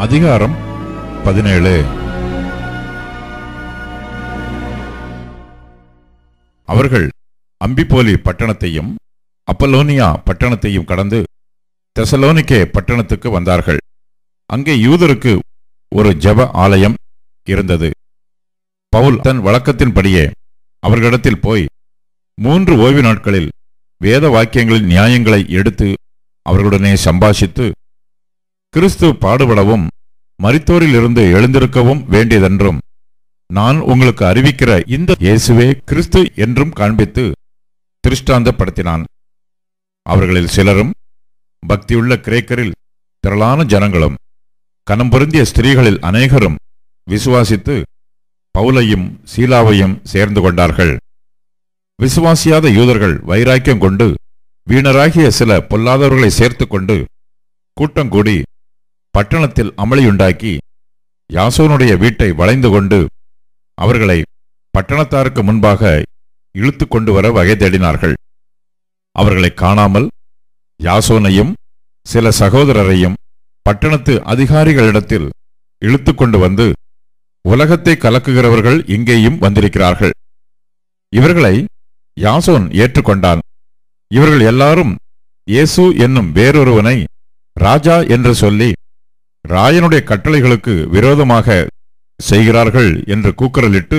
அதிகாரம் 17. அவர்கள் அம்பிபோலி பட்டணத்தையும் அப்பல்லோனியா பட்டணத்தையும் கடந்து தெசலோனிக்கே பட்டணத்துக்கு வந்தார்கள். அங்கே யூதருக்கு ஒரு ஜெப ஆலயம் இருந்தது. பவுல் தன் வழக்கத்தின்படியே அவர்களிடத்தில் போய் 3 ஓய்வு நாட்களில் வேத வாக்கியங்களின் நியாயங்களை எடுத்து அவர்களுடனே சம்பாஷித்து, கிறிஸ்து பாடுபடவும் மரித்தோரிலிருந்து எழுந்திருக்கவும் வேண்டியதென்றும் நான் உங்களுக்கு அறிவிக்கிற இந்த இயேசுவே கிறிஸ்து என்றும் காண்பித்து திருஷ்டாந்தப்படுத்தினான். அவர்களில் சிலரும் பக்தியுள்ள கிரேக்கரில் திரளான ஜனங்களும் கனம் பொருந்திய ஸ்திரீகளில் அநேகரும் விசுவாசித்து பவுலையும் சீலாவையும் சேர்ந்து கொண்டார்கள். விசுவாசியாத யூதர்கள் வைராக்கியம் கொண்டு வீணராகிய சில பொல்லாதவர்களை சேர்த்து கொண்டு கூட்டங்கூடி பட்டணத்தில் அமளியுண்டாக்கி யாசோனுடைய வீட்டை வளைந்து கொண்டு அவர்களை பட்டணத்தாருக்கு முன்பாக இழுத்து கொண்டு வர வகை தேடினார்கள். அவர்களை காணாமல் யாசோனையும் சில சகோதரரையும் பட்டணத்து அதிகாரிகளிடத்தில் இழுத்து கொண்டு வந்து, உலகத்தை கலக்குகிறவர்கள் இங்கேயும் வந்திருக்கிறார்கள். இவர்களை யாசோன் ஏற்றுக்கொண்டான். இவர்கள் எல்லாரும் இயேசு என்னும் வேறொருவனை ராஜா என்று சொல்லி ராயனுடைய கட்டளைகளுக்கு விரோதமாக செய்கிறார்கள் என்று கூக்குரலிட்டு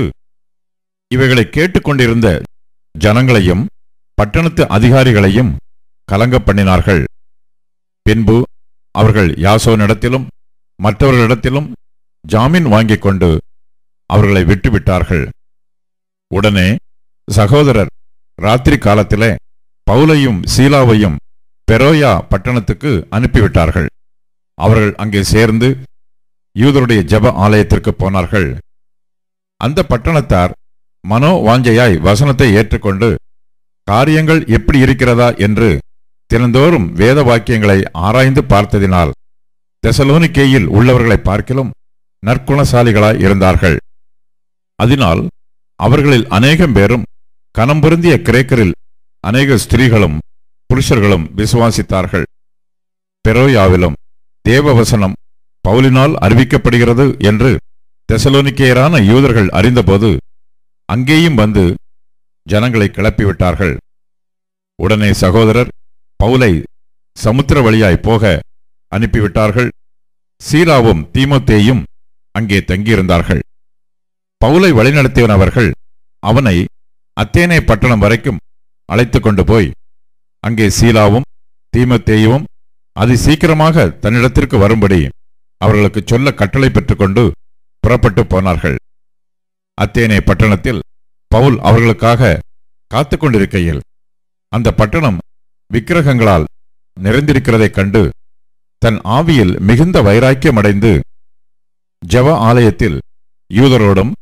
இவைகளை கேட்டுக்கொண்டிருந்த ஜனங்களையும் பட்டணத்து அதிகாரிகளையும் கலங்க பண்ணினார்கள். பின்பு அவர்கள் யாசோனிடத்திலும் மற்றவர்களிடத்திலும் ஜாமீன் வாங்கிக் கொண்டு அவர்களை விட்டுவிட்டார்கள். உடனே சகோதரர் ராத்திரி காலத்திலே பவுலையும் சீலாவையும் பெரோயா பட்டணத்துக்கு அனுப்பிவிட்டார்கள். அவர்கள் அங்கே சேர்ந்து யூதருடைய ஜெப ஆலயத்திற்கு போனார்கள். அந்த பட்டணத்தார் மனோ வாஞ்சையாய் வசனத்தை ஏற்றுக்கொண்டு காரியங்கள் எப்படி இருக்கிறதா என்று தினந்தோறும் வேத வாக்கியங்களை ஆராய்ந்து பார்த்ததினால் தெசலோனிக்கேயில் உள்ளவர்களை பார்க்கிலும் நற்குணசாலிகளாய் இருந்தார்கள். அதனால் அவர்களில் அநேகம் பேரும் கனம் பொருந்திய கிரேக்கரில் அநேக ஸ்திரீகளும் புருஷர்களும் விசுவாசித்தார்கள். பெரோயாவிலும் தேவவசனம் பவுலினால் அறிவிக்கப்படுகிறது என்று தெசலோனிக்கேயரான யூதர்கள் அறிந்தபோது அங்கேயும் வந்து ஜனங்களை கிளப்பிவிட்டார்கள். உடனே சகோதரர் பவுலை சமுத்திர வழியாய் போக அனுப்பிவிட்டார்கள். சீலாவும் தீமோத்தேயும் அங்கே தங்கியிருந்தார்கள். பவுலை வழிநடத்தியவனவர்கள் அவனை அத்தேனே பட்டணம் வரைக்கும் அழைத்து கொண்டு போய் அங்கே சீலாவும் தீமோத்தேயும் அதிசீக்கிரமாக தன்னிடத்திற்கு வரும்படி அவர்களுக்கு சொல்ல கட்டளை பெற்றுக்கொண்டு புறப்பட்டு போனார்கள். அத்தேனே பட்டணத்தில் பவுல் அவர்களுக்காக காத்து கொண்டிருக்கையில் அந்த பட்டணம் விக்கிரகங்களால் நிறைந்திருக்கிறதைக் கண்டு தன் ஆவியில் மிகுந்த வைராக்கியமடைந்து ஜெப ஆலயத்தில் யூதரோடும்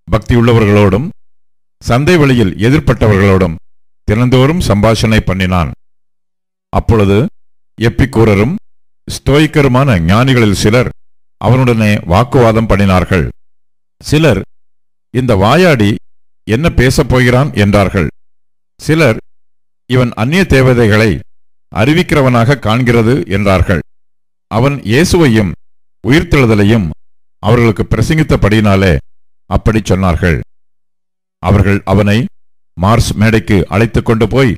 பக்தியுள்ளவர்களோடும் சந்தை வழியில் எதிர்ப்பட்டவர்களோடும் தினந்தோறும் சம்பாஷணை பண்ணினான். அப்பொழுது எப்பிக்கூரரும் ஸ்தோயிக்கருமான ஞானிகளில் சிலர் அவனுடனே வாக்குவாதம் பண்ணினார்கள். சிலர், இந்த வாயாடி என்ன பேசப் போகிறான் என்றார்கள். சிலர், இவன் அந்நிய தேவதைகளை அறிவிக்கிறவனாக காண்கிறது என்றார்கள். அவன் இயேசுவையும் உயிர்த்தெழுதலையும் அவர்களுக்கு பிரசங்கித்தபடியினாலே அப்படி சொன்னார்கள். அவர்கள் அவனை மார்ஸ் மேடைக்கு அழைத்துக் கொண்டு போய்,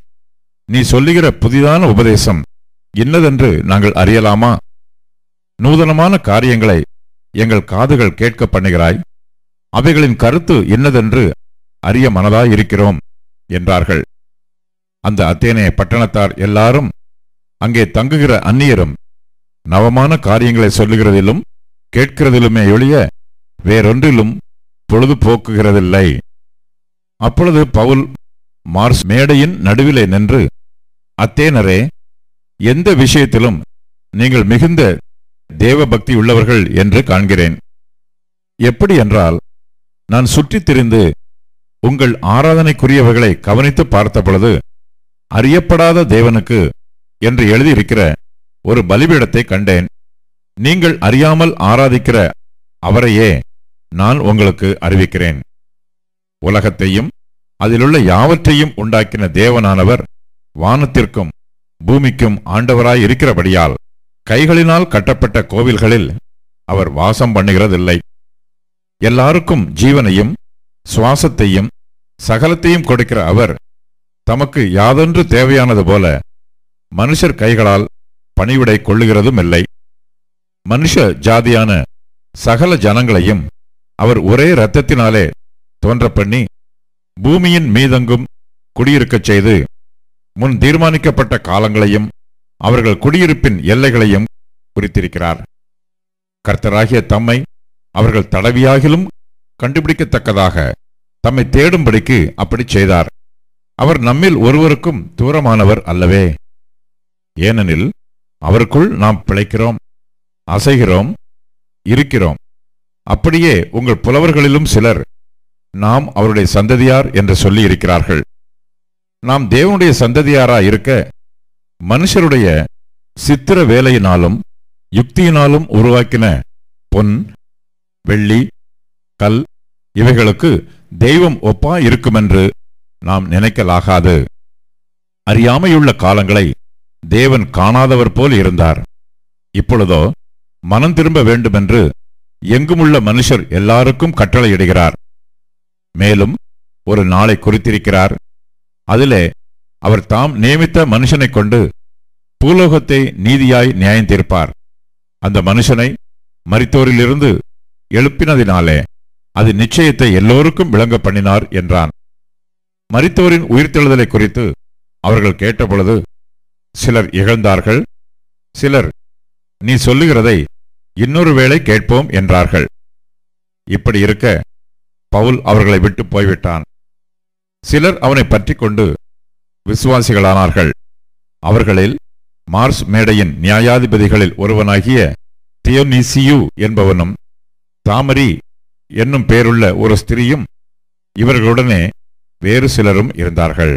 நீ சொல்லுகிற புதிதான உபதேசம் இன்னதென்று நாங்கள் அறியலாமா? நூதனமான காரியங்களை எங்கள் காதுகள் கேட்க பண்ணுகிறாய். அவைகளின் கருத்து இன்னதென்று அறிய மனதாயிருக்கிறோம் என்றார்கள். அந்த அத்தேனே பட்டணத்தார் எல்லாரும் அங்கே தங்குகிற அந்நியரும் நவமான காரியங்களை சொல்லுகிறதிலும் கேட்கிறதிலுமே ஒழிய வேறொன்றிலும் பொழுது போக்குகிறதில்லை. அப்பொழுது பவுல் மார்ஸ் மேடையின் நடுவிலே நின்று, அத்தேனரே, எந்த விஷயத்திலும் நீங்கள் மிகுந்த தேவ பக்தி உள்ளவர்கள் என்று காண்கிறேன். எப்படி என்றால், நான் சுற்றித் திரிந்து உங்கள் ஆராதனைக்குரியவர்களை கவனித்து பார்த்தபொழுது அறியப்படாத தேவனுக்கு என்று எழுதியிருக்கிற ஒரு பலிபீடத்தை கண்டேன். நீங்கள் அறியாமல் ஆராதிக்கிற அவரையே நான் உங்களுக்கு அறிவிக்கிறேன். உலகத்தையும் அதிலுள்ள யாவற்றையும் உண்டாக்கின தேவனானவர் வானத்திற்கும் பூமிக்கும் ஆண்டவராய் இருக்கிறபடியால் கைகளினால் கட்டப்பட்ட கோவில்களில் அவர் வாசம் பண்ணுகிறதில்லை. எல்லாருக்கும் ஜீவனையும் சுவாசத்தையும் சகலத்தையும் கொடுக்கிற அவர் தமக்கு யாதொன்று தேவையானது போல மனுஷர் கைகளால் பணிவிடை கொள்ளுகிறதும் இல்லை. மனுஷ ஜாதியான சகல ஜனங்களையும் அவர் ஒரே இரத்தத்தினாலே தோன்ற பண்ணி பூமியின் மீதெங்கும் குடியிருக்கச் செய்து முன் தீர்மானிக்கப்பட்ட காலங்களையும் அவர்கள் குடியிருப்பின் எல்லைகளையும் குறித்திருக்கிறார். கர்த்தராகிய தம்மை அவர்கள் தடவியாகிலும் கண்டுபிடிக்கத்தக்கதாக தம்மை தேடும்படிக்கு அப்படி செய்தார். அவர் நம்மில் ஒருவருக்கும் தூரமானவர் அல்லவே. ஏனெனில் அவருக்குள் நாம் பிழைக்கிறோம், அசைகிறோம், இருக்கிறோம். அப்படியே உங்கள் புலவர்களிலும் சிலர் நாம் அவருடைய சந்ததியார் என்று சொல்லி இருக்கிறார்கள். நாம் தேவனுடைய சந்ததியாரா இருக்க மனுஷருடைய சித்திர வேலையினாலும் யுக்தியினாலும் உருவாக்கின பொன், வெள்ளி, கல் இவைகளுக்கு தெய்வம் ஒப்பா இருக்குமென்று நாம் நினைக்கலாகாது. அறியாமையுள்ள காலங்களை தேவன் காணாதவர் போல் இருந்தார். இப்பொழுதோ மனம் திரும்ப வேண்டுமென்று எங்குமுள்ள மனுஷர் எல்லாருக்கும் கட்டளையிடுகிறார். மேலும் ஒரு நாளை குறித்திருக்கிறார். அதிலே அவர் தாம் நியமித்த மனுஷனைக் கொண்டு பூலோகத்தை நீதியாய் நியாயம் தீர்ப்பார். அந்த மனுஷனை மரித்தோரிலிருந்து எழுப்பினதினாலே அது நிச்சயத்தை எல்லோருக்கும் விளங்க பண்ணினார் என்றான். மரித்தோரின் உயிர்த்தெழுதலை குறித்து அவர்கள் கேட்டபொழுது சிலர் இகழ்ந்தார்கள், சிலர் நீ சொல்லுகிறதை இன்னொரு வேளை கேட்போம் என்றார்கள். இப்படி இருக்க பவுல் அவர்களை விட்டு போய்விட்டான். சிலர் அவனை பற்றி கொண்டு விசுவாசிகளானார்கள். அவர்களில் மார்ஸ் மேடையின் நியாயாதிபதிகளில் ஒருவனாகிய தியோனீசியு என்பவனும் தாமரி என்னும் பேருள்ள ஒரு ஸ்திரீயும் இவர்களுடனே வேறு சிலரும் இருந்தார்கள்.